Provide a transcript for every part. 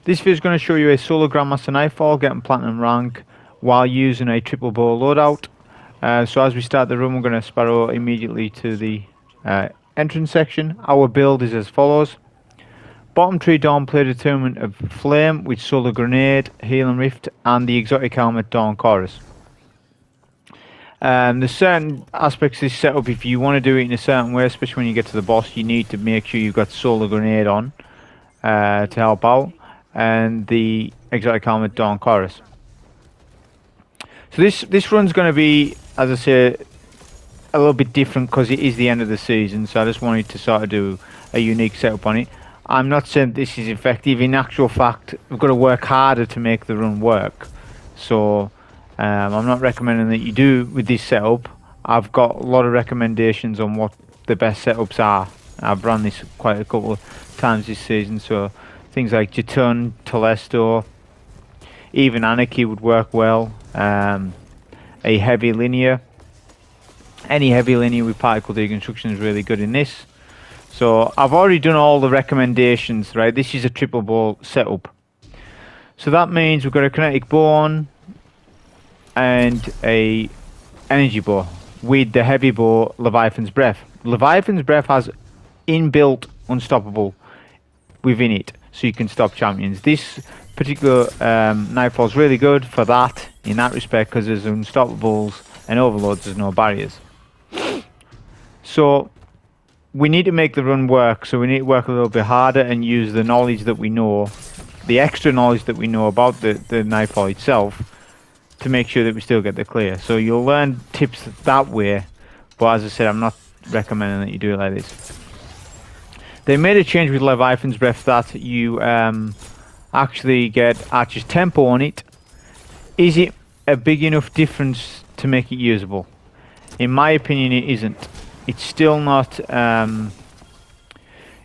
This video is going to show you a solo Grandmaster Nightfall getting platinum rank while using a triple bow loadout. So as we start the run, we're going to sparrow immediately to the entrance section. Our build is as follows: bottom tree Dawnblade, Attunement of Flame with Solar Grenade, Healing Rift, and the exotic helmet Dawn Chorus. There's certain aspects of this setup. If you want to do it in a certain way, especially when you get to the boss, you need to make sure you've got Solar Grenade on to help out, and the exotic helmet Dawn Chorus. So this run's going to be, as I say, a little bit different because it is the end of the season, so I just wanted to sort of do a unique setup on it. I'm not saying this is effective. In actual fact, we've got to work harder to make the run work. So I'm not recommending that you do with this setup. I've got a lot of recommendations on what the best setups are. I've run this quite a couple of times this season, so things like Jotun, Telesto, even Anarchy would work well. A heavy linear, any heavy linear with particle deconstruction is really good in this. So I've already done all the recommendations, right? This is a triple bow setup, so that means we've got a kinetic bow on and a energy bow with the heavy bow Leviathan's Breath. Leviathan's Breath has inbuilt unstoppable within it, so you can stop champions. This particular Nightfall is really good for that in that respect, because there's unstoppables and overloads, there's no barriers. So we need to make the run work, so we need to work a little bit harder and use the knowledge that we know, the extra knowledge that we know about the Nightfall itself, to make sure that we still get the clear. So you'll learn tips that way, but as I said, I'm not recommending that you do it like this. They made a change with Leviathan's Breath that you actually get Archer's Tempo on it. Is it a big enough difference to make it usable? In my opinion, it isn't. It's still not.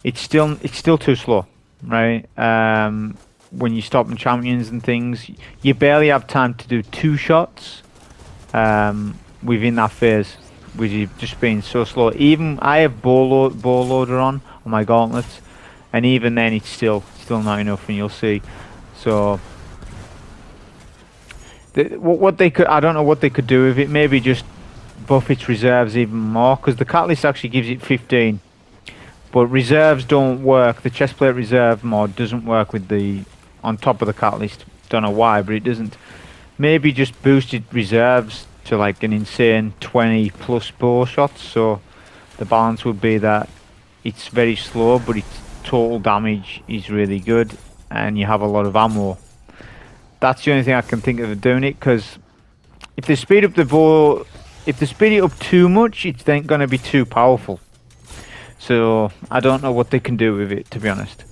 It's still too slow, right? When you're stopping champions and things, you barely have time to do 2 shots within that phase, with you just being so slow. Even I have bow loader on my gauntlets, and even then it's still not enough, and you'll see. So what they could, I don't know what they could do with it. Maybe just buff its reserves even more, because the catalyst actually gives it 15, but reserves don't work. The chestplate reserve mod doesn't work with the on top of the catalyst. Don't know why, but it doesn't. Maybe just boosted reserves to like an insane 20 plus bow shots, so the balance would be that it's very slow, but its total damage is really good, and you have a lot of ammo. That's the only thing I can think of doing it, because if they speed up the bow, if they speed it up too much, it's then going to be too powerful. So I don't know what they can do with it, to be honest.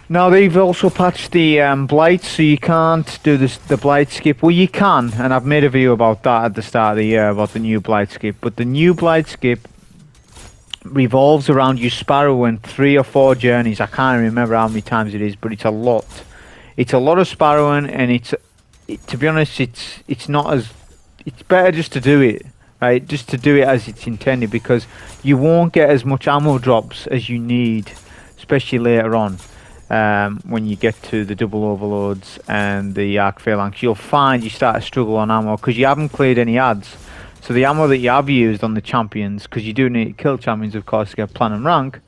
Now they've also patched the Blights, so you can't do the Blight skip. Well, you can, and I've made a video about that at the start of the year, about the new Blight skip. But the new Blight skip revolves around you sparrowing 3 or 4 journeys. I can't remember how many times it is, but it's a lot. It's a lot of sparrowing, and to be honest, it's not as, it's better just to do it, right? Just to do it as it's intended, because you won't get as much ammo drops as you need, especially later on. When you get to the double overloads and the arc phalanx, you'll find you start to struggle on ammo because you haven't cleared any ads. So the ammo that you have used on the champions, because you do need to kill champions, of course, to get platinum rank,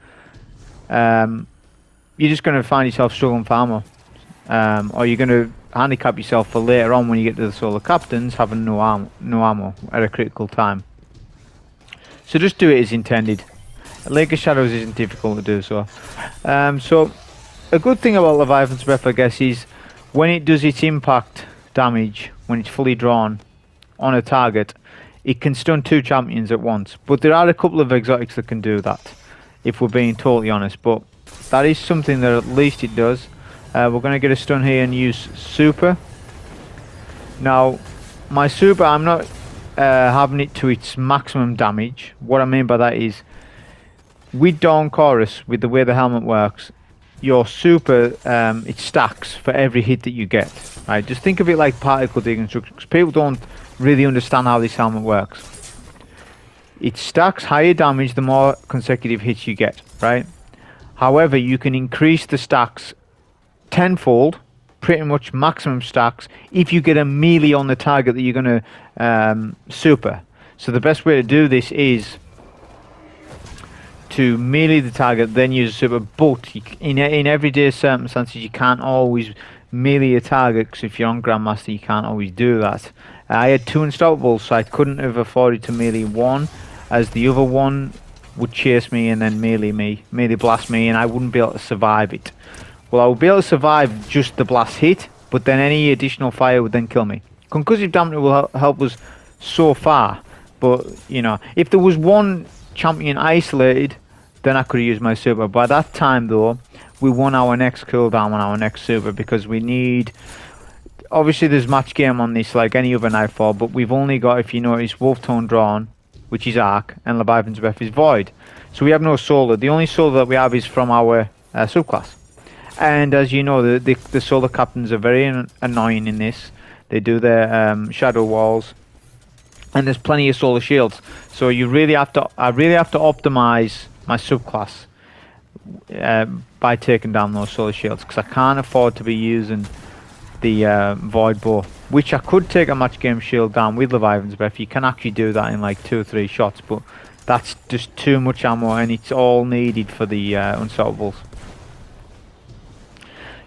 you're just going to find yourself struggling for ammo, or you're going to handicap yourself for later on when you get to the solo captains having no ammo at a critical time. So just do it as intended. Lake of Shadows isn't difficult to do so. So a good thing about Leviathan's Breath, I guess, is when it does its impact damage, when it's fully drawn on a target, it can stun 2 champions at once. But there are a couple of exotics that can do that, if we're being totally honest. But that is something that at least it does. We're going to get a stun here and use super. Now, my super, I'm not having it to its maximum damage. What I mean by that is, with Dawn Chorus, with the way the helmet works, your super, it stacks for every hit that you get, right? Just think of it like particle deconstruction, because people don't really understand how this helmet works. It stacks higher damage the more consecutive hits you get, right? However, you can increase the stacks tenfold, pretty much maximum stacks, if you get a melee on the target that you're going to super. So the best way to do this is to melee the target, then use a super. But in everyday circumstances, you can't always melee a target, because if you're on Grandmaster, you can't always do that. I had 2 unstoppables, so I couldn't have afforded to melee one, as the other one would chase me and then melee blast me, and I wouldn't be able to survive it. Well, I would be able to survive just the blast hit, but then any additional fire would then kill me. Concussive Dampener will help us so far, but you know, if there was one champion isolated, then I could have used my super. By that time though, we won our next cooldown on our next super, because we need, obviously there's match game on this like any other Nightfall, but we've only got, if you notice, Wolftone Draw, which is Arc, and Leviathan's breath is Void. So we have no solar. The only solar that we have is from our subclass. And as you know, the solar captains are very annoying in this. They do their shadow walls, and there's plenty of solar shields. So you really have to, I really have to optimize my subclass by taking down those solar shields, because I can't afford to be using the void bow, which I could take a match game shield down with Leviathan's breath. You can actually do that in like 2 or 3 shots, but that's just too much ammo, and it's all needed for the unstoppables.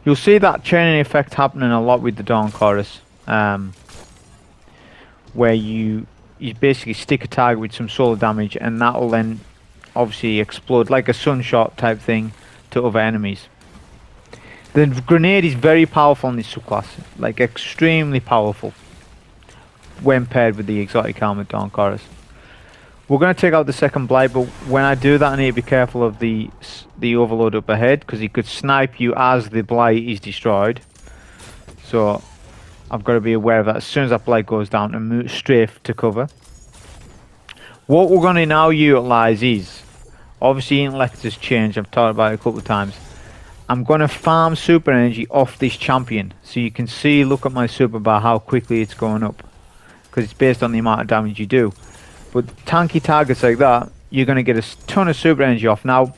You'll see that chaining effect happening a lot with the Dawn Chorus, where you basically stick a target with some solar damage, and that will then obviously explode like a sunshot type thing to other enemies. The grenade is very powerful in this subclass, like extremely powerful when paired with the exotic armored Dawn Chorus. We're going to take out the second Blight, but when I do that I need to be careful of the overload up ahead, because he could snipe you as the Blight is destroyed. So I've got to be aware of that as soon as that Blight goes down, and move straight to cover. What we're going to now utilise is, obviously intellect has changed, I've talked about it a couple of times. I'm going to farm super energy off this champion, so you can see, look at my super bar, how quickly it's going up, because it's based on the amount of damage you do. But tanky targets like that, you're going to get a ton of super energy off. Now,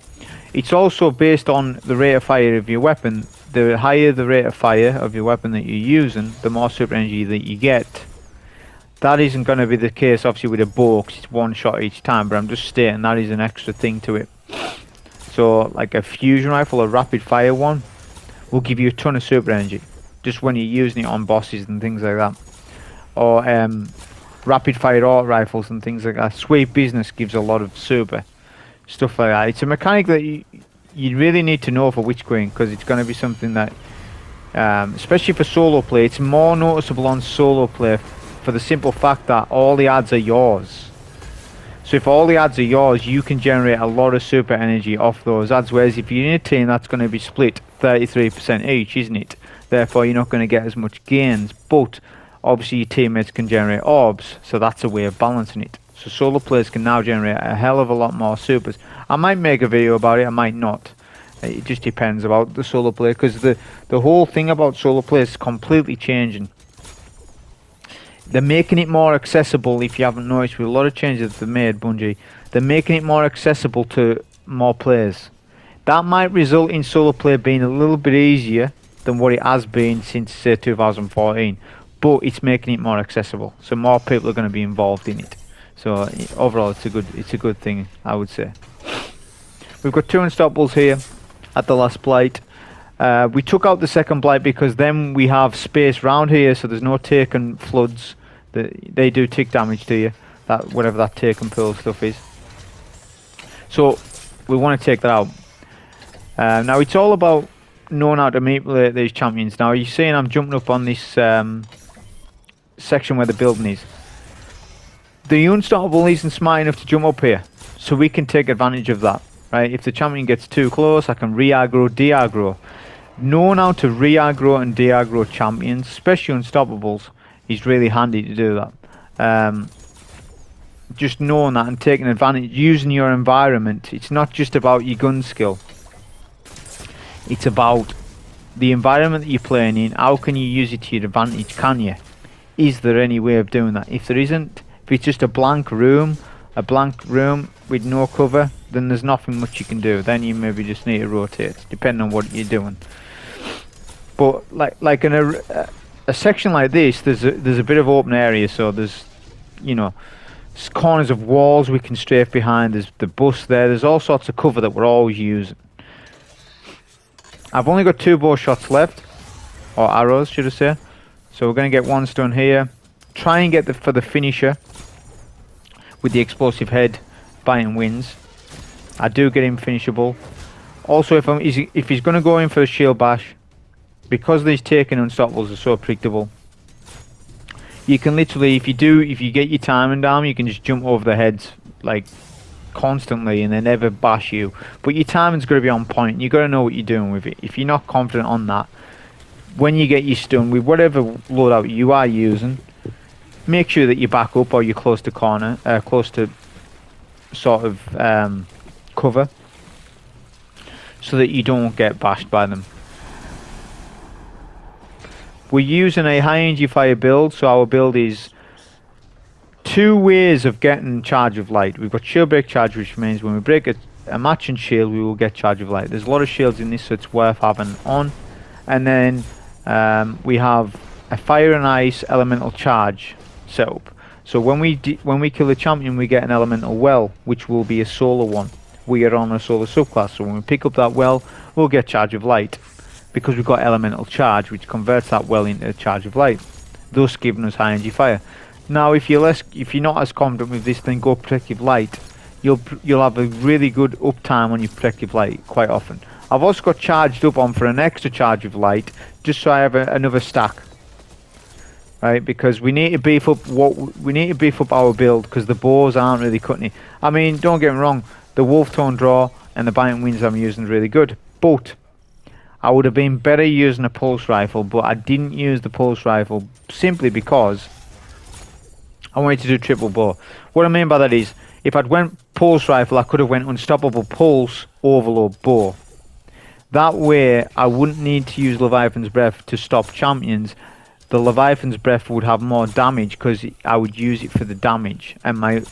it's also based on the rate of fire of your weapon. The higher the rate of fire of your weapon that you're using, the more super energy that you get. That isn't going to be the case obviously with a bow, because it's one shot each time, but I'm just stating that is an extra thing to it. So like a fusion rifle, a rapid fire one, will give you a ton of super energy just when you're using it on bosses and things like that. Or rapid fire auto rifles and things like that. Sweep business gives a lot of super, stuff like that. It's a mechanic that you really need to know for Witch Queen, because it's going to be something that, especially for solo play, it's more noticeable on solo play for the simple fact that all the ads are yours. So if all the ads are yours, you can generate a lot of super energy off those ads, whereas if you're in a team, that's going to be split 33% each, isn't it? Therefore you're not going to get as much gains, but obviously your teammates can generate orbs, so that's a way of balancing it. So solo players can now generate a hell of a lot more supers. I might make a video about it, I might not. It just depends about the solo player, because the whole thing about solo players is completely changing. They're making it more accessible, if you haven't noticed, with a lot of changes that they've made, Bungie. They're making it more accessible to more players. That might result in solo play being a little bit easier than what it has been since, say, 2014. But it's making it more accessible, so more people are going to be involved in it. So overall, it's a good thing, I would say. We've got 2 unstoppables here at the last Blight. We took out the second Blight because then we have space round here, so there's no taken floods. They do tick damage to you, that whatever that take and pull stuff is. So we want to take that out. Now it's all about knowing how to manipulate these champions. Now you're seeing I'm jumping up on this section where the building is. The unstoppable isn't smart enough to jump up here, so we can take advantage of that. Right? If the champion gets too close, I can re-aggro, de-aggro. Knowing how to re-aggro and de-aggro champions, especially unstoppables, is really handy to do that. Just knowing that and taking advantage, using your environment. It's not just about your gun skill. It's about the environment that you're playing in. How can you use it to your advantage? Can you? Is there any way of doing that? If there isn't, if it's just a blank room with no cover, then there's nothing much you can do. Then you maybe just need to rotate, depending on what you're doing. But like in a section like this, there's a bit of open area, so there's, you know, corners of walls we can strafe behind. There's the bus there. There's all sorts of cover that we're always using. I've only got 2 bow shots left, or arrows, should I say? So we're going to get 1 stone here. Try and get for the finisher with the explosive head, biting winds. I do get him finishable. Also, if he's going to go in for a shield bash, because these taken unstoppables are so predictable, you can literally, if you get your timing down, you can just jump over the heads like constantly and they never bash you. But your timing's got to be on point. You've got to know what you're doing with it. If you're not confident on that, when you get your stun with whatever loadout you are using, make sure that you back up or you're close to corner, close to sort of cover, so that you don't get bashed by them. We're using a high energy fire build, so our build is 2 ways of getting charge of light. We've got shield break charge, which means when we break a matching shield, we will get charge of light. There's a lot of shields in this, so it's worth having on. And then we have a fire and ice elemental charge setup. So when we kill a champion, we get an elemental well, which will be a solar one. We are on a solar subclass, so when we pick up that well, we'll get charge of light, because we've got elemental charge, which converts that well into a charge of light, thus giving us high energy fire. Now, if you're not as confident with this, then go protective light. You'll have a really good uptime on your protective light quite often. I've also got charged up on for an extra charge of light, just so I have another stack. Right, because we need to beef up our build, because the bows aren't really cutting it. I mean, don't get me wrong, the Wolftone Draw and the biting winds I'm using is really good, but I would have been better using a pulse rifle, but I didn't use the pulse rifle simply because I wanted to do triple bow. What I mean by that is, if I'd went pulse rifle, I could have went unstoppable pulse, overload bow. That way, I wouldn't need to use Leviathan's Breath to stop champions. The Leviathan's Breath would have more damage because I would use it for the damage, and my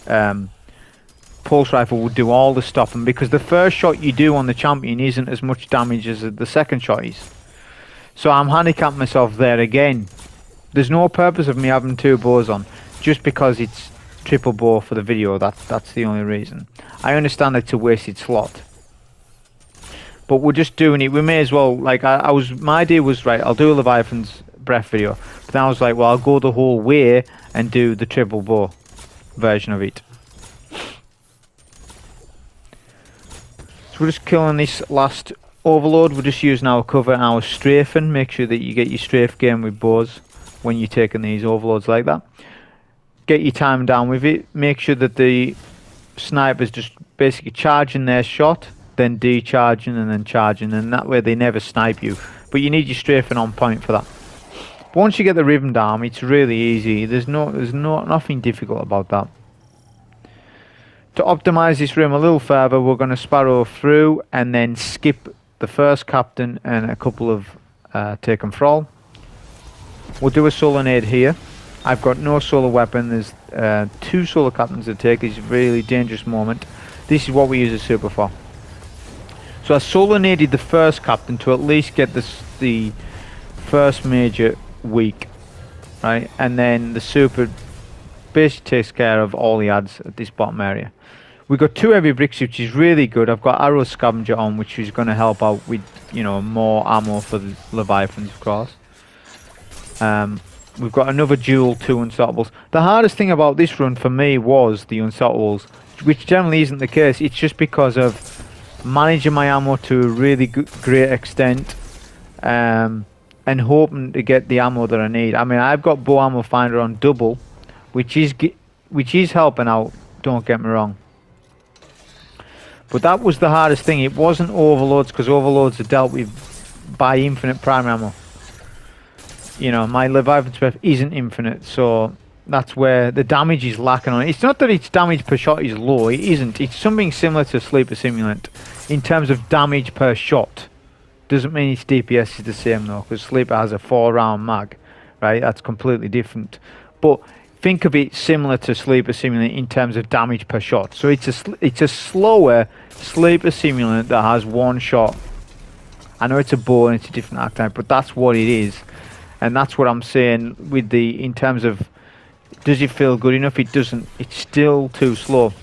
pulse rifle would do all the stopping, because the first shot you do on the champion isn't as much damage as the second shot is. So I'm handicapping myself there again. There's no purpose of me having 2 bows on, just because it's triple bow for the video. That's the only reason. I understand it's a wasted slot, but we're just doing it. We may as well, like, my idea was, right, I'll do a Leviathan's Breath video, but then I was like, well, I'll go the whole way and do the triple bow version of it. So we're just killing this last overload. We're just using our cover and our strafing. Make sure that you get your strafe game with bows when you're taking these overloads like that. Get your time down with it. Make sure that the sniper's just basically charging their shot, then decharging and then charging, and that way they never snipe you. But you need your strafing on point for that. But once you get the rhythm down, it's really easy. There's nothing difficult about that. To optimize this room a little further, we're going to sparrow through and then skip the first captain and a couple of taken thrall. We'll do a solar nade here. I've got no solar weapon. There's 2 solar captains to take. It's a really dangerous moment. This is what we use a super for. So I solar naded the first captain to at least get the first major weak, right? And then the super basically takes care of all the adds at this bottom area. We've got 2 heavy bricks, which is really good. I've got arrow scavenger on, which is going to help out with, you know, more ammo for the Leviathans, of course. We've got another dual 2 unstoppables. The hardest thing about this run for me was the unstoppables, which generally isn't the case. It's just because of managing my ammo to a really great extent, and hoping to get the ammo that I need. I mean, I've got bow ammo finder on double, which is helping out. Don't get me wrong. But that was the hardest thing. It wasn't overloads, because overloads are dealt with by infinite primary ammo. You know, my Leviathan's Breath isn't infinite, so that's where the damage is lacking on it. It's not that its damage per shot is low, it isn't. It's something similar to Sleeper Simulant in terms of damage per shot. Doesn't mean its DPS is the same though, because Sleeper has a 4-round mag, right? That's completely different. But think of it similar to Sleeper Simulant in terms of damage per shot. So it's a slower Sleeper Simulant that has 1 shot I know it's a bow and it's a different archetype, but that's what it is. And that's what I'm saying with the, in terms of, does it feel good enough? It doesn't. It's still too slow.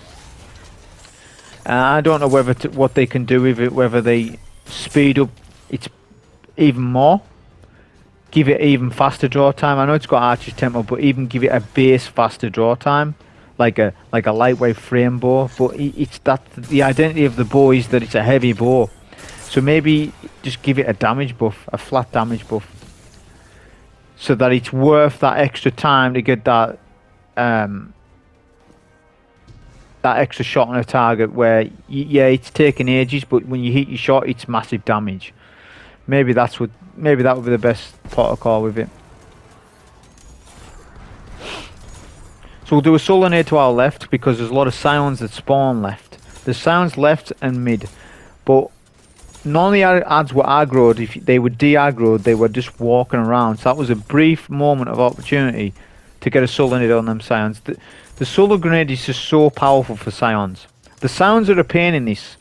I don't know whether what they can do with it, whether they speed up it even more, give it even faster draw time. I know it's got Archer's Tempo, but even give it a base faster draw time, like a lightweight frame bow. But it's that the identity of the bow is that it's a heavy bow. So maybe just give it a damage buff, a flat damage buff, so that it's worth that extra time to get that that extra shot on a target where, yeah, it's taking ages, but when you hit your shot, it's massive damage. Maybe that would be the best protocol with it. So we'll do a Solar Nade to our left, because there's a lot of Scions that spawn left. There's Scions left and mid, but none of the ads were aggroed. If they were de-aggroed, they were just walking around. So that was a brief moment of opportunity to get a Solar Nade on them Scions. The Solar Grenade is just so powerful for Scions. The Scions are a pain in this,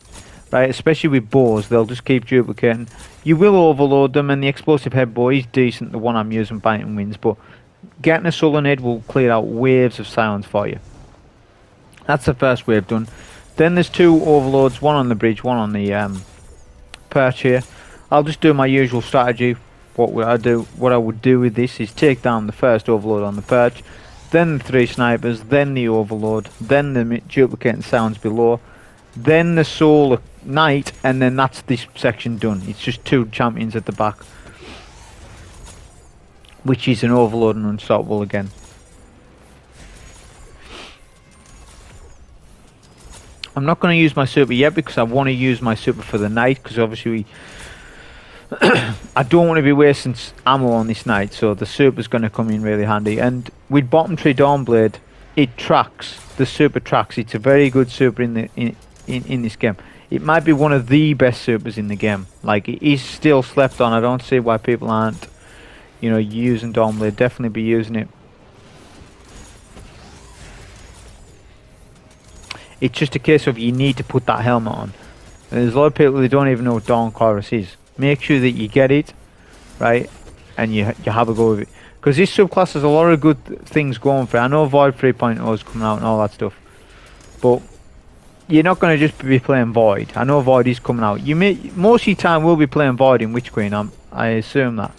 right? Especially with bows, they'll just keep duplicating. You will overload them, and the Explosive Head Bow is decent, the one I'm using, Biting Winds, but getting a Solar Nade will clear out waves of Scions for you. That's the first wave done. Then there's two overloads, one on the bridge, one on the perch here. I'll just do my usual strategy. What I would do with this is take down the first overload on the perch, then the 3 snipers, then the overload, then the duplicating Scions below, then the Solar Knight, and then that's this section done. It's just 2 champions at the back, which is an overload and unstoppable again. I'm not going to use my super yet, because I want to use my super for the Knight, because obviously I don't want to be wasting ammo on this Knight, so the super's going to come in really handy. And with Bottom Tree Dawnblade, it tracks. The super tracks. It's a very good super in this game. It might be one of the best supers in the game. Like, it is still slept on. I don't see why people aren't, you know, using Dawnblade. Definitely be using it. It's just a case of you need to put that helmet on. And there's a lot of people who don't even know what Dawn Chorus is. Make sure that you get it, right, and you have a go with it. Because this subclass has a lot of good things going for it. I know Void 3.0 is coming out and all that stuff, but you're not going to just be playing Void. I know Void is coming out. Most of your time will be playing Void in Witch Queen. I assume that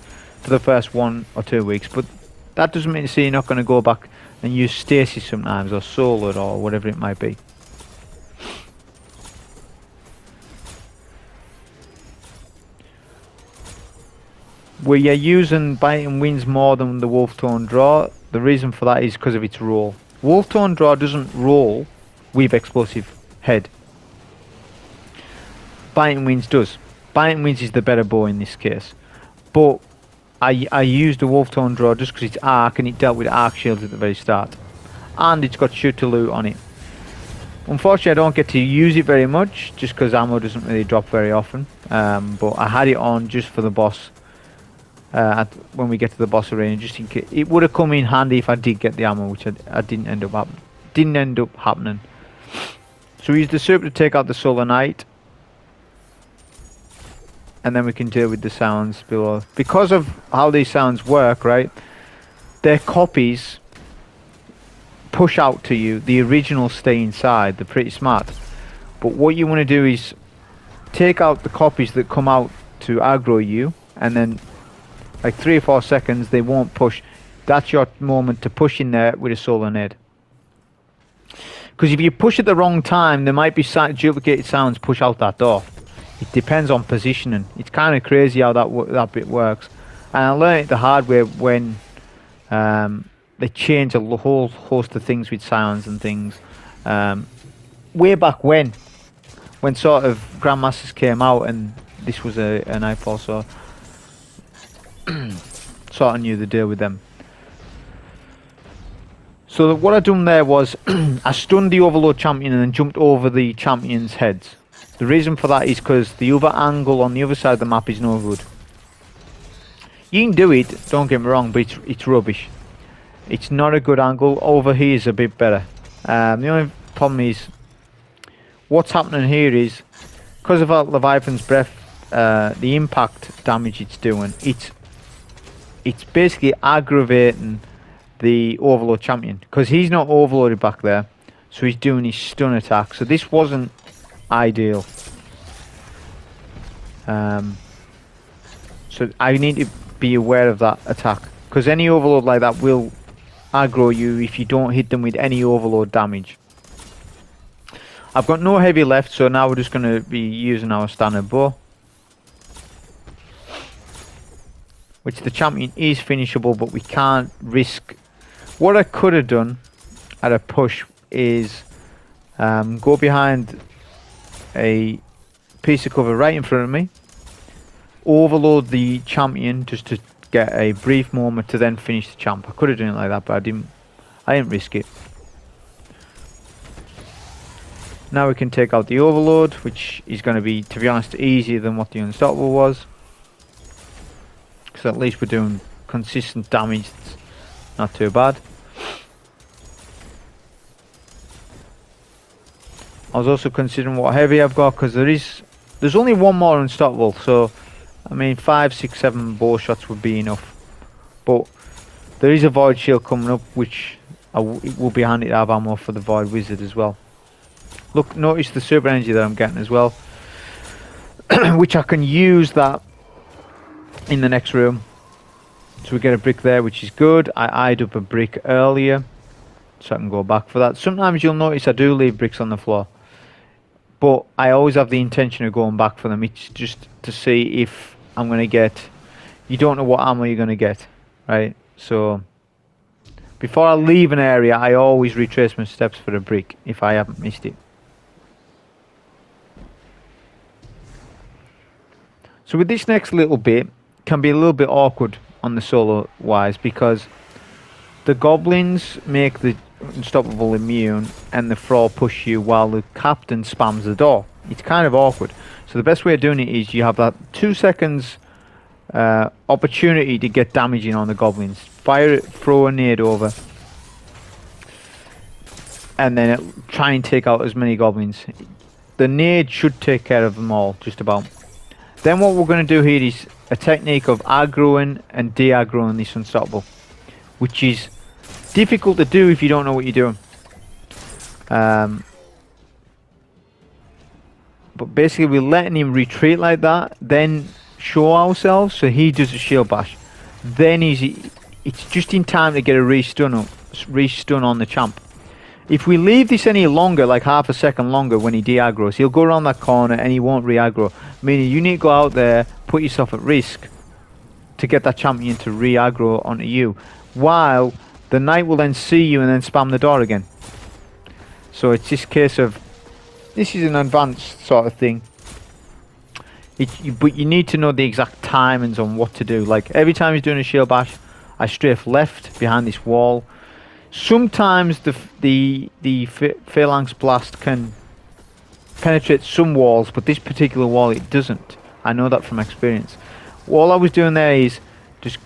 for the first 1 or 2 weeks, but that doesn't mean to say you're not going to go back and use Stasis sometimes, or Solar, or whatever it might be. Where you're using Biting Winds more than the Wolftone Draw, the reason for that is because of its roll. Wolftone Draw doesn't roll with Explosive Head. Biting Winds does. Biting Winds is the better bow in this case. But I used the Wolftone Draw just because it's arc, and it dealt with arc shields at the very start. And it's got shoot to loot on it. Unfortunately, I don't get to use it very much, just because ammo doesn't really drop very often. But I had it on just for the boss. When we get to the boss arena, just in case. It would have come in handy if I did get the ammo, which I didn't end up happening. So we use the super to take out the Solar Knight, and then we can deal with the Sounds below. Because of how these Sounds work, right, their copies push out to you, the originals stay inside. They're pretty smart. But what you want to do is take out the copies that come out to aggro you, and then like 3 or 4 seconds they won't push. That's your moment to push in there with a Solar Nade. Because if you push at the wrong time, there might be duplicated Sounds push out that door. It depends on positioning. It's kind of crazy how that bit works. And I learned it the hard way when they changed a whole host of things with Sounds and things. Way back when sort of Grandmasters came out, and this was a Nightfall, so sort of knew the deal with them. So what I done there was I stunned the Overload champion and then jumped over the champions' heads. The reason for that is because the other angle on the other side of the map is no good. You can do it, don't get me wrong, but it's rubbish. It's not a good angle. Over here is a bit better. The only problem is what's happening here is because of Leviathan's breath the impact damage it's doing, it's basically aggravating the Overlord champion because he's not overloaded back there, so he's doing his stun attack. So this wasn't ideal. So I need to be aware of that attack because any Overload like that will aggro you if you don't hit them with any Overload damage. I've got no heavy left, so now we're just going to be using our standard bow, which the champion is finishable, but we can't risk. What I could have done at a push is go behind a piece of cover right in front of me, overload the champion just to get a brief moment to then finish the champ. I could have done it like that, but I didn't risk it. Now we can take out the Overload, which is going to be, to be honest, easier than what the Unstoppable was. So at least we're doing consistent damage. It's not too bad. I was also considering what heavy I've got because there's only one more Unstoppable. So I mean 5, 6, 7 bow shots would be enough. But there is a Void Shield coming up, which it will be handy to have ammo for the Void Wizard as well. Look, notice the super energy that I'm getting as well, which I can use that in the next room. So we get a brick there, which is good. I eyed up a brick earlier, so I can go back for that. Sometimes you'll notice I do leave bricks on the floor, but I always have the intention of going back for them. It's just to see if I'm going to get... You don't know what ammo you're going to get, right? So before I leave an area, I always retrace my steps for a brick if I haven't missed it. So with this next little bit, can be a little bit awkward on the solo wise because the goblins make the Unstoppable immune and the Thrall push you while the captain spams the door. It's kind of awkward. So the best way of doing it is you have that 2 seconds opportunity to get damaging on the goblins. Fire it, throw a nade over, and then try and take out as many goblins. The nade should take care of them all, just about. Then what we're going to do here is a technique of aggroing and de-aggroing this Unstoppable, which is difficult to do if you don't know what you're doing. But basically we're letting him retreat like that, then show ourselves, so he does a shield bash. Then it's just in time to get a restun on the champ. If we leave this any longer, like half a second longer when he de-aggroes, he'll go around that corner and he won't re-aggro. Meaning you need to go out there, put yourself at risk to get that champion to re-aggro onto you. While the knight will then see you and then spam the door again. So it's this case of, this is an advanced sort of thing. But you need to know the exact timings on what to do. Like every time he's doing a shield bash, I strafe left behind this wall. Sometimes the Phalanx Blast can penetrate some walls, but this particular wall it doesn't. I know that from experience. All I was doing there is just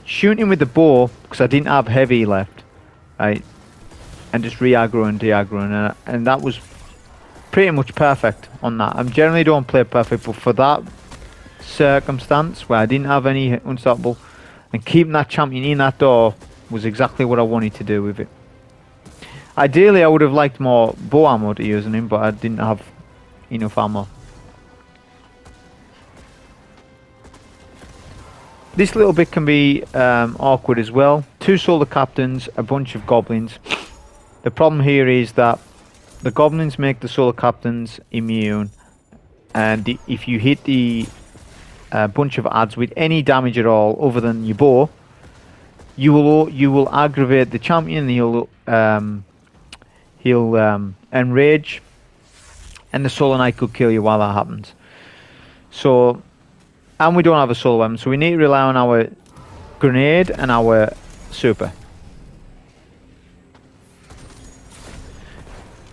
shooting with the bow because I didn't have heavy left, right? And just re-aggro and de-aggroing, and that was pretty much perfect on that. I generally don't play perfect, but for that circumstance where I didn't have any Unstoppable and keeping that champion in that door was exactly what I wanted to do with it. Ideally I would have liked more bow ammo to use on him, but I didn't have enough ammo. This little bit can be awkward as well. 2 solar captains, a bunch of goblins. The problem here is that the goblins make the solar captains immune, and if you hit the bunch of adds with any damage at all other than your bow, you will aggravate the champion. He'll enrage, and the solar knight could kill you while that happens. So, and we don't have a solar weapon, so we need to rely on our grenade and our super.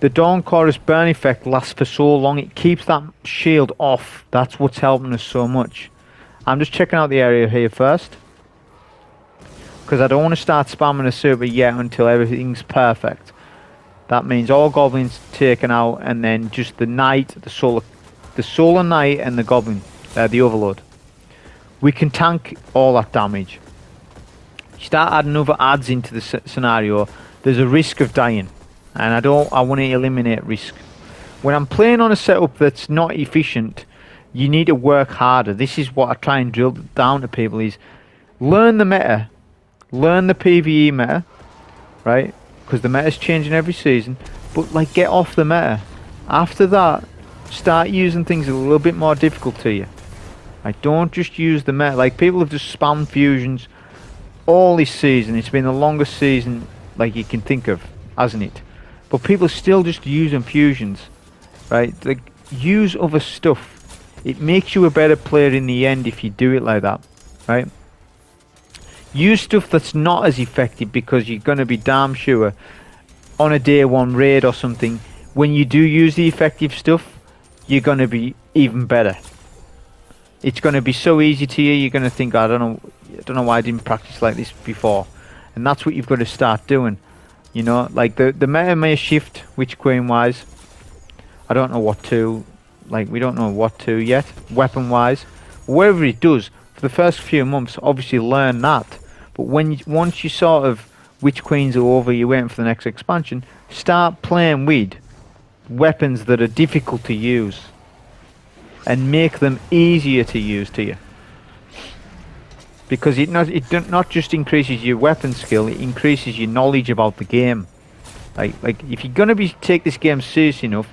The Dawn Chorus burn effect lasts for so long, it keeps that shield off. That's what's helping us so much. I'm just checking out the area here first, because I don't want to start spamming a super yet until everything's perfect. That means all goblins taken out, and then just the knight, the solar knight and the goblin. the overload. We can tank all that damage. You start adding other adds into the scenario, there's a risk of dying, and I want to eliminate risk. When I'm playing on a setup that's not efficient, you need to work harder. This is what I try and drill down to people: is learn the meta, learn the PvE meta, right? Because the meta's changing every season. But like, get off the meta. After that, start using things a little bit more difficult to you. Like, don't just use the meta. Like, people have just spammed fusions all this season. It's been the longest season like you can think of, hasn't it? But people are still just using fusions, right? Like, use other stuff. It makes you a better player in the end if you do it like that, right? Use stuff that's not as effective, because you're going to be damn sure on a day one raid or something, when you do use the effective stuff, you're going to be even better. It's going to be so easy to you, you're going to think, I don't know why I didn't practice like this before. And that's what you've got to start doing. You know, like the meta may shift witch queen wise. I don't know what to, like, we don't know what to yet, weapon wise. Whatever it does, for the first few months, obviously learn that. But once you sort of, witch queens are over, you're waiting for the next expansion, start playing with weapons that are difficult to use. And make them easier to use to you. Because it not just increases your weapon skill, it increases your knowledge about the game. Like if you're gonna take this game seriously enough,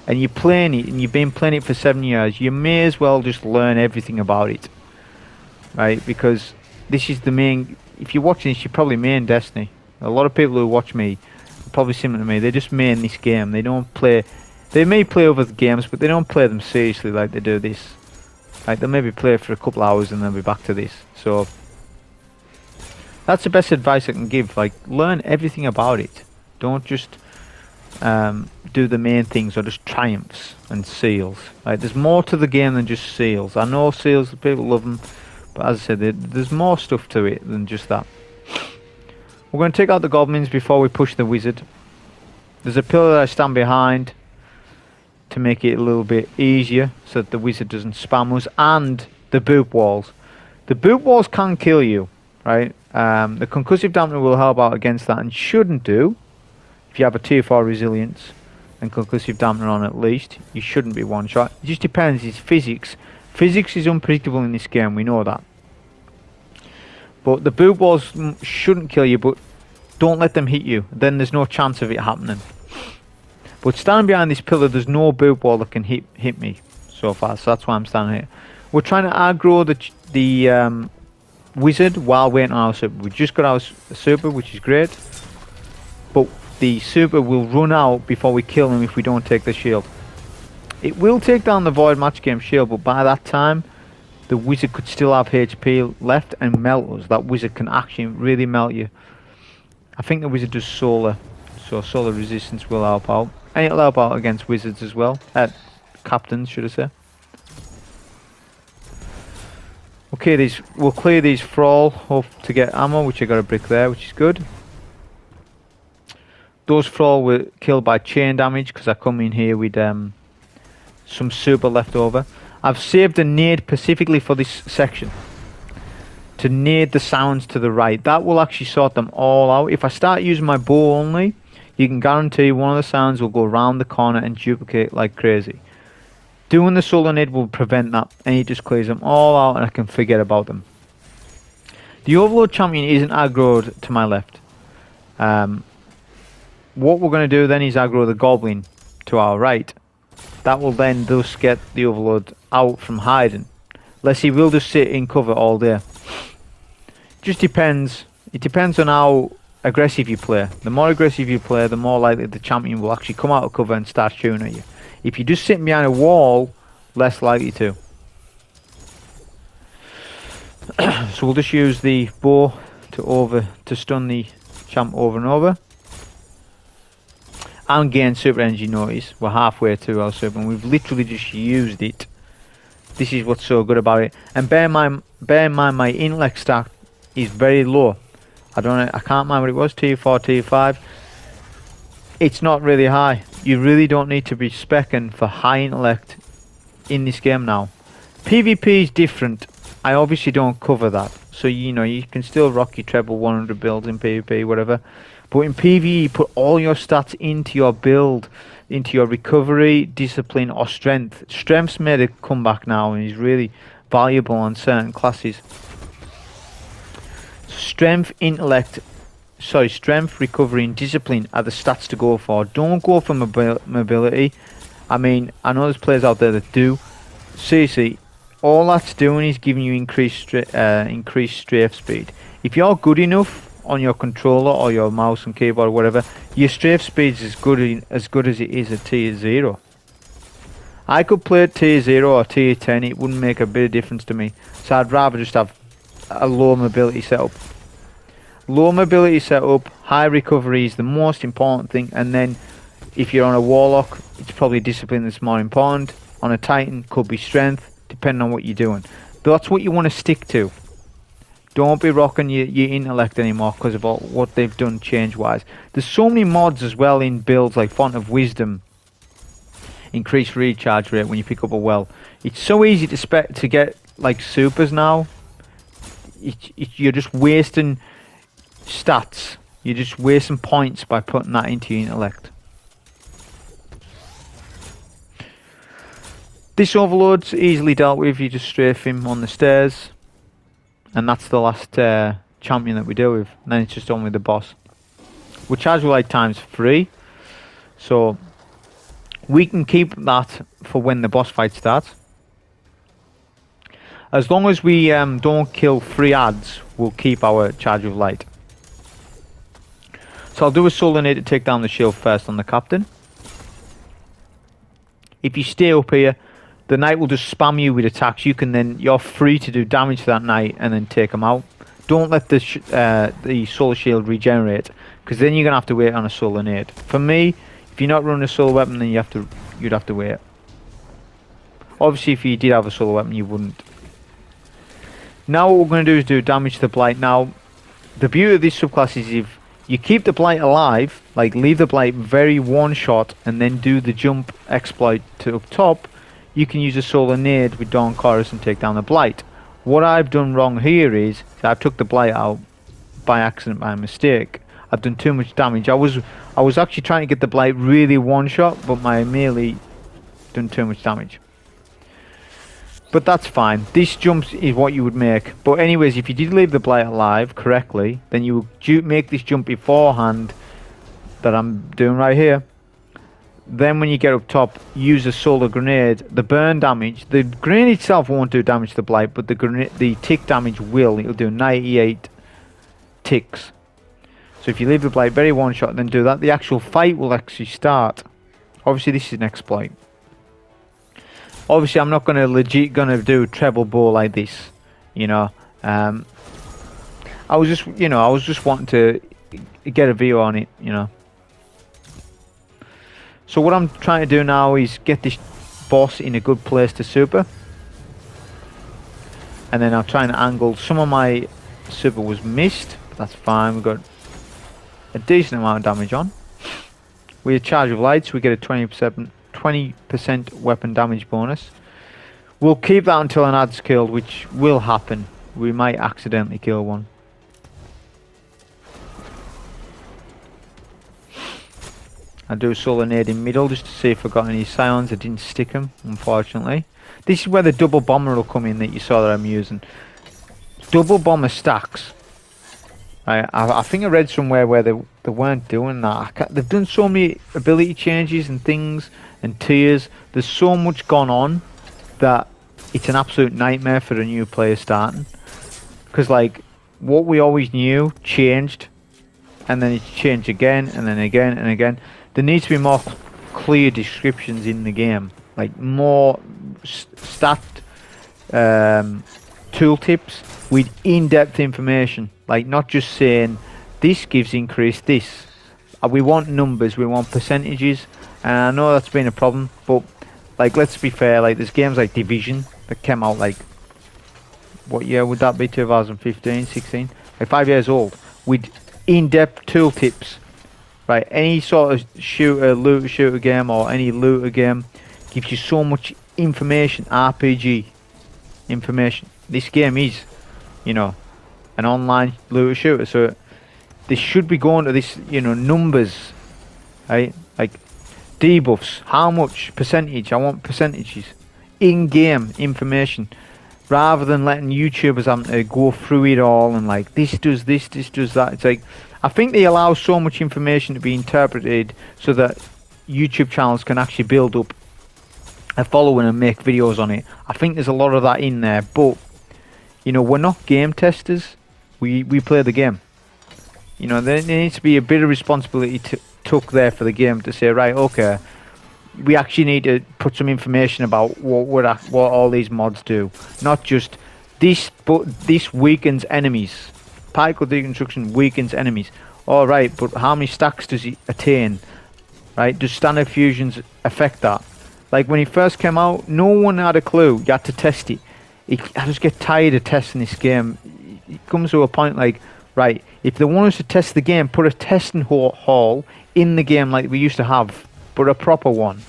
and you're playing it, and you've been playing it for 7 years, you may as well just learn everything about it, right? Because this is the main. If you're watching this, you're probably main Destiny. A lot of people who watch me are probably similar to me. They just main this game. They don't play. They may play other games, but they don't play them seriously like they do this. Like, they'll maybe play for a couple hours and then be back to this. So that's the best advice I can give. Like, learn everything about it. Don't just do the main things or just triumphs and seals. Like, there's more to the game than just seals. I know seals, people love them, but as I said, there's more stuff to it than just that. We're going to take out the goblins before we push the wizard. There's a pillar that I stand behind to make it a little bit easier so that the wizard doesn't spam us, and the boot walls. The boot walls can kill you, right? The concussive dampener will help out against that, and shouldn't do. If you have a tier 4 resilience and concussive dampener on, at least you shouldn't be one shot. It just depends. It's physics. Physics is unpredictable in this game, we know that. But the boot walls shouldn't kill you, but don't let them hit you. Then there's no chance of it happening. But standing behind this pillar, there's no boot wall that can hit me so far, so that's why I'm standing here. We're trying to aggro the wizard while waiting on our super. We just got our super, which is great. But the super will run out before we kill him if we don't take the shield. It will take down the Void Match Game shield, but by that time, the wizard could still have HP left and melt us. That wizard can actually really melt you. I think the wizard does solar, so solar resistance will help out. And it'll help out against wizards as well. Captains, should I say. Okay, we'll clear these Thrall to get ammo, which I got a brick there, which is good. Those Thrall were killed by chain damage because I come in here with some super left over. I've saved a nade specifically for this section to nade the sounds to the right. That will actually sort them all out. If I start using my bow only, you can guarantee one of the sounds will go around the corner and duplicate like crazy. Doing the solar nade will prevent that, and it just clears them all out and I can forget about them. The Overlord Champion isn't aggroed to my left. What we're going to do then is aggro the Goblin to our right. That will then thus get the Overlord out from hiding. Unless he will just sit in cover all day. Just depends. It depends on how aggressive you play. The more aggressive you play, the more likely the champion will actually come out of cover and start shooting at you. If you're just sitting behind a wall, less likely to. So we'll just use the bow to stun the champ over and over. And gain super energy notice. We're halfway to our super and we've literally just used it. This is what's so good about it. And bear in mind my intellect stack is very low. I can't mind what it was, tier 4, tier 5. It's not really high. You really don't need to be speccing for high intellect in this game now. PvP is different. I obviously don't cover that. So, you know, you can still rock your treble 100 builds in PvP, whatever. But in PvE, put all your stats into your build, into your recovery, discipline, or strength. Strength's made a comeback now and is really valuable on certain classes. Strength, recovery, and discipline are the stats to go for. Don't go for mobility. I mean, I know there's players out there that do. Seriously, all that's doing is giving you increased strafe speed. If you're good enough on your controller or your mouse and keyboard or whatever, your strafe speed is as good as it is at tier 0. I could play at tier 0 or tier 10, it wouldn't make a bit of difference to me. So I'd rather just have a low mobility setup. Low mobility setup, high recovery is the most important thing, and then if you're on a Warlock, it's probably discipline that's more important. On a Titan, could be strength, depending on what you're doing. That's what you want to stick to. Don't be rocking your intellect anymore because of all what they've done change-wise. There's so many mods as well in builds like Font of Wisdom. Increased recharge rate when you pick up a well. It's so easy to get like supers now. You're just wasting stats. You're just wasting points by putting that into your intellect. This overload's easily dealt with. You just strafe him on the stairs. And that's the last champion that we deal with. And then it's just on with the boss. Which has like times 3. So we can keep that for when the boss fight starts. As long as we don't kill 3 adds, we'll keep our charge of light. So I'll do a solar nade to take down the shield first on the captain. If you stay up here, the knight will just spam you with attacks. You're free to do damage to that knight and then take him out. Don't let the solar shield regenerate, because then you're gonna have to wait on a solar nade. For me, if you're not running a solar weapon, then you'd have to wait. Obviously, if you did have a solar weapon, you wouldn't. Now what we're going to do is do damage to the Blight. Now, the beauty of this subclass is if you keep the Blight alive, like leave the Blight very one-shot and then do the jump exploit to up top, you can use a solar nade with Dawn Chorus and take down the Blight. What I've done wrong here is I've took the Blight out by accident, by mistake. I've done too much damage. I was actually trying to get the Blight really one-shot, but my melee done too much damage. But that's fine. This jump is what you would make. But anyways, if you did leave the Blight alive correctly, then you would make this jump beforehand that I'm doing right here. Then when you get up top, use a solar grenade. The burn damage, the grenade itself won't do damage to the Blight, but the tick damage will. It'll do 98 ticks. So if you leave the Blight very one shot and then do that, the actual fight will actually start. Obviously this is an exploit. Obviously I'm not gonna do treble bow like this, you know. I was just wanting to get a view on it, you know. So what I'm trying to do now is get this boss in a good place to super. And then I'm trying to angle. Some of my super was missed, but that's fine. We've got a decent amount of damage on. With a charge of lights, we get a 20% weapon damage bonus. We'll keep that until an ad's killed, which will happen. We might accidentally kill one. I do a solar nade in middle just to see if I got any scions. I didn't stick them, unfortunately. This is where the double bomber will come in that you saw that I'm using. Double bomber stacks. I think I read somewhere where they weren't doing that. They've done so many ability changes and things and tiers. There's so much gone on that it's an absolute nightmare for a new player starting. Because like what we always knew changed, and then it's changed again and then again and again. There needs to be more clear descriptions in the game, like more stat tooltips with in-depth information, like not just saying this gives increase this. We want numbers, we want percentages, and I know that's been a problem, but like let's be fair, like there's games like Division that came out like, what year would that be, 2015, 16, like 5 years old, with in-depth tooltips. Right, any sort of loot shooter game or any looter game gives you so much information. RPG, information. This game is, you know, an online looter shooter, so they should be going to this, you know, numbers, right? Like debuffs, how much percentage? I want percentages, in-game information, rather than letting YouTubers have to go through it all and like this does this, this does that. It's like I think they allow so much information to be interpreted so that YouTube channels can actually build up a following and make videos on it. I think there's a lot of that in there, but you know, we're not game testers. We play the game. You know, there needs to be a bit of responsibility took there for the game to say, right, okay, we actually need to put some information about what all these mods do, not just this. But this weakens enemies. Particle deconstruction weakens enemies. All right, but how many stacks does it attain? Right? Does standard fusions affect that? Like when it first came out, no one had a clue. You had to test it. I just get tired of testing this game. It comes to a point like, right, if they want us to test the game, put a testing hall in the game like we used to have, but a proper one.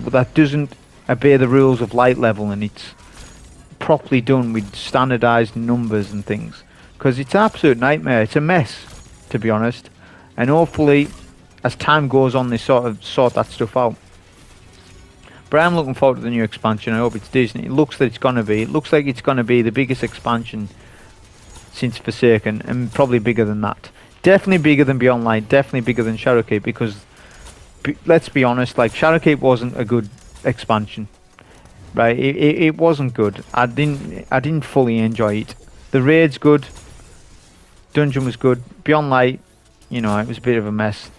But that doesn't obey the rules of light level, and it's properly done with standardized numbers and things. Because it's an absolute nightmare. It's a mess, to be honest. And hopefully, as time goes on, they sort that stuff out. But I'm looking forward to the new expansion. I hope it's decent. It looks that it's going to be. It looks like it's going to be the biggest expansion since Forsaken, and probably bigger than that. Definitely bigger than Beyond Light. Definitely bigger than Shadowkeep, because let's be honest, like Shadowkeep wasn't a good expansion, right? It wasn't good. I didn't fully enjoy it. The raid's good. Dungeon was good. Beyond Light, you know, it was a bit of a mess,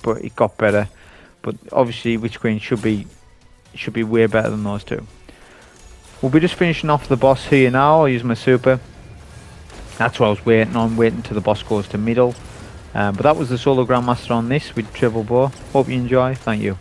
but it got better. But obviously, Witch Queen should be way better than those two. We'll be just finishing off the boss here now. I'll use my super. That's what I was waiting on, waiting till the boss goes to middle. But that was the solo Grandmaster on this with Triple Bow. Hope you enjoy. Thank you.